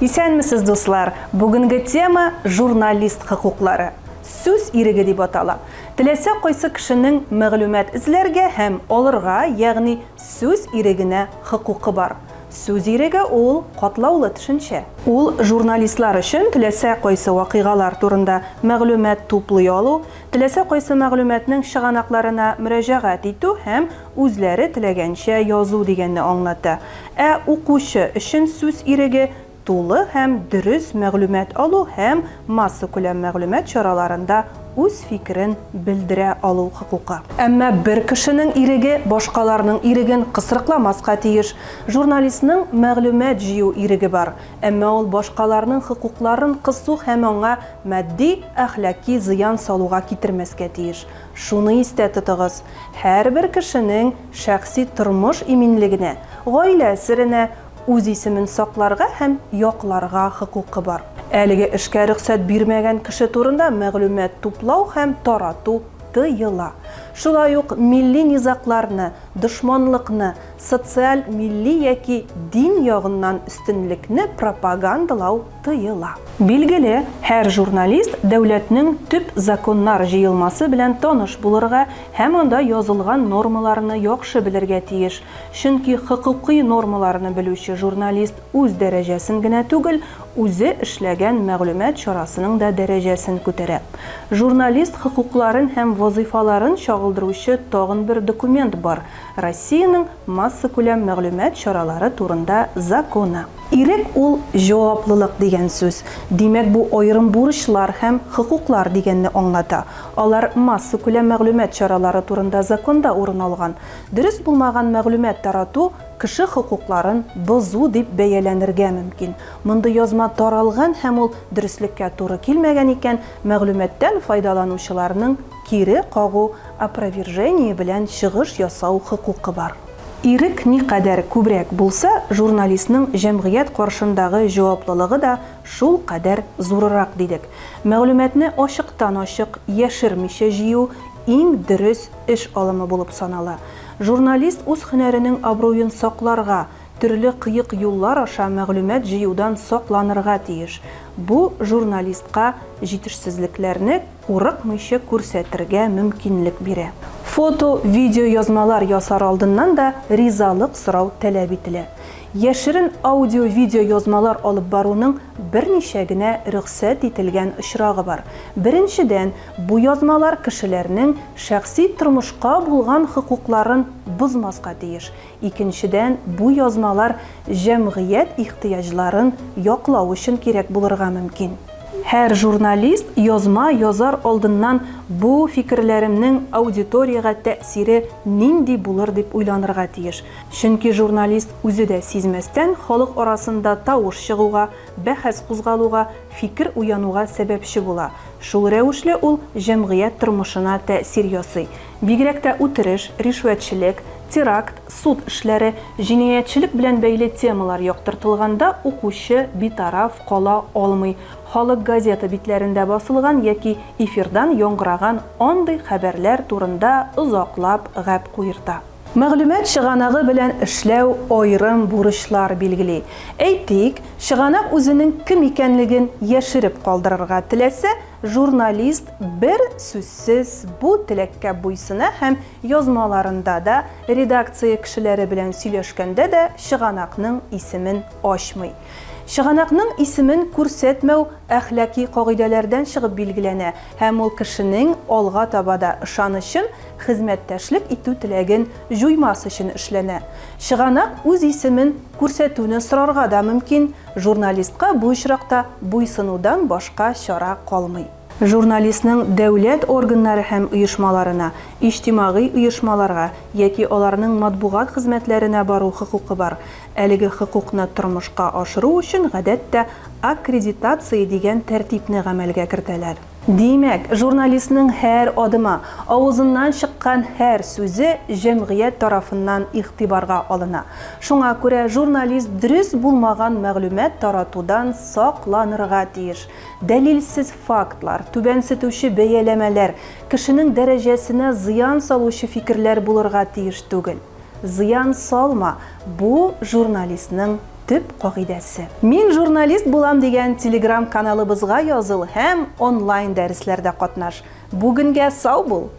Исәнмесез, дуслар? Бүгенге тема журналист хокуклары. Сүз иреге дип атала. Теләсә кайсы кешенең мәгълүмат эзләргә һәм алырга, ягъни сүз ирегенә хокукы бар. Сүз иреге ул катлаулы төшенчә. Ул журналистлар өчен теләсә кайсы вакыйгалар турында мәгълүмат туплый алу, теләсә кайсы мәгълүматның чыганакларына мөрәҗәгать итү һәм үзләре теләгәнчә язу дигәнне аңлата. Ә укучы өчен сүз иреге тулы һәм дөрес мәгълүмат алу һәм масса күләм мәгълүмат чараларында үз фикерен белдерә алу хокукы. Әмма бер кешенең иреге башкаларның иреген кысрыкламаска тиеш. Журналистның мәгълүмат җыю иреге бар, әмма ул башкаларның хокукларын кысу һәм аңа матди, әхлаки зыян салуга китермәскә тиеш. Шуны истә тотыгыз. Һәрбер кешенең шәхси тормыш иминлегенә, гаилә серенә, үз исемен сакларга һәм якларга хокукы бар. Әлеге эшкә рөхсәт бирмәгән кеше турында мәгълүмат туплау һәм тарату тыела. Шулай ук милли низакларны, дошманлыкны, социаль, милли яки дин ягыннан өстенлекне пропагандалау тыела. Билгеле, һәр журналист дәүләтнең төп законнар җыелмасы белән таныш булырга һәм анда язылган нормаларны яхшы белергә тиеш. Чөнки хокукый нормаларны белүче журналист үз дәрәҗәсен генә түгел, үзе эшләгән мәгълүмат чарасының да дәрәҗәсен күтәрә. Журналист хокукларын һәм вазифаларын чагылдыручы тагын бер документ бар. Россиянең масса күләм мәгълүмат чаралары турында законы. Ирек ул җаваплылык дигән сүз. Димәк, бу аерым бурычлар һәм хокуклар дигәнне аңлата. Алар масса күләм мәгълүмат чаралары турында законда урын алган. Дөрес булмаган мәгълүмат тарату кеше хокукларын бозу дип бәяләнергә мөмкин. Монда язма таралган һәм ул дөреслеккә туры килмәгән икән, мәгълүматтан файдаланучыларның кире кагу, опровержение белән чыгыш ясау хокукы бар. Ирек никадәр күбрәк булса, журналистның җәмгыять каршындагы җаваплылыгы да шул кадәр зуррак дидек. Мәгълүматны ачыктан-ачык яшермичә җыю иң дөрес эш алымы булып санала. Журналист үз һөнәренең абруен сакларга, төрле кыек юллар аша мәгълүмат җыюдан сакланырга тиеш. Бу журналистка җитешсезлекләрне курыкмыйча күрсәтергә мөмкинлек бирә. Фото, видео язмалар ясар алдыннан да ризалык сорау таләп ителә. Яшерен аудио-видео язмалар алып баруның берничә генә рөхсәт ителгән очрагы бар. Беренчедән, бу язмалар кешеләрнең шәхси тормышка булган хокукларын бозмаска тиеш. Икенчедән, бу язмалар җәмгыять ихтыяҗларын яклау өчен кирәк булырга мөмкин. Һәр журналист язма язар алдыннан бу фикерләремнең аудиторияга тәэсире нинди булыр дип уйланырга тиеш. Чөнки журналист үзе дә сизмәстән халык арасында тавыш чыгуга, бәхәс кузгалуга, фикер уянуга сәбәпче була. Шул рәвешле ул җәмгыять тормышына тәэсир ясый. Бигрәк тә үтереш, ришвәтчелек, теракт, суд эшләре, җинаятьчелек белән бәйле темалар яктыртылганда укучы битараф кала алмый. Халык газета битләрендә басылган яки эфирдан яңгыраган андый хәбәрләр турында озаклап гәп куерта. Мәгълүмат чыганагы белән эшләү аерым бурычлар билгели. Әйтик, чыганак үзенең кем икәнлеген яшереп калдырырга теләсә, журналист бер сүзсез бу теләккә буйсына һәм язмаларында да, редакция кешеләре белән сөйләшкәндә дә чыганакның исемен ачмый. Чыганакның исемен күрсәтмәү әхлаки кагыйдәләрдән чыгып билгеләнә һәм ул кешенең алга табада ышанычын, хезмәттәшлек итү теләген җуймас өчен эшләнә. Чыганак үз исемен күрсәтүне сорарга да мөмкин, журналистка бу очракта буйсынудан башка чара калмый. Журналистның дәүләт органнары һәм оешмаларына, иҗтимагый оешмаларга яки аларның матбугат хезмәтләренә бару хокукы бар. Әлеге хокукны тормышка ашыру өчен гадәттә аккредитация дигән тәртипне гамәлгә кертәләр. Димәк, журналистның һәр адымы, авызыннан чыккан һәр сүзе җәмгыять тарафыннан игътибарга алына. Шуңа күрә журналист дөрес булмаган мәгълүмат таратудан сакланырга тиеш. Дәлилсез фактлар, түбәнсетүче бәяләмәләр, кешенең дәрәҗәсенә зыян салучы фикерләр булырга тиеш түгел. Зыян салма, бу журналистның төп кагыйдәсе. Мин журналист булам дигән Telegram каналыбызга языл һәм онлайн дәресләрдә катнаш. Бүгенгә сау бул!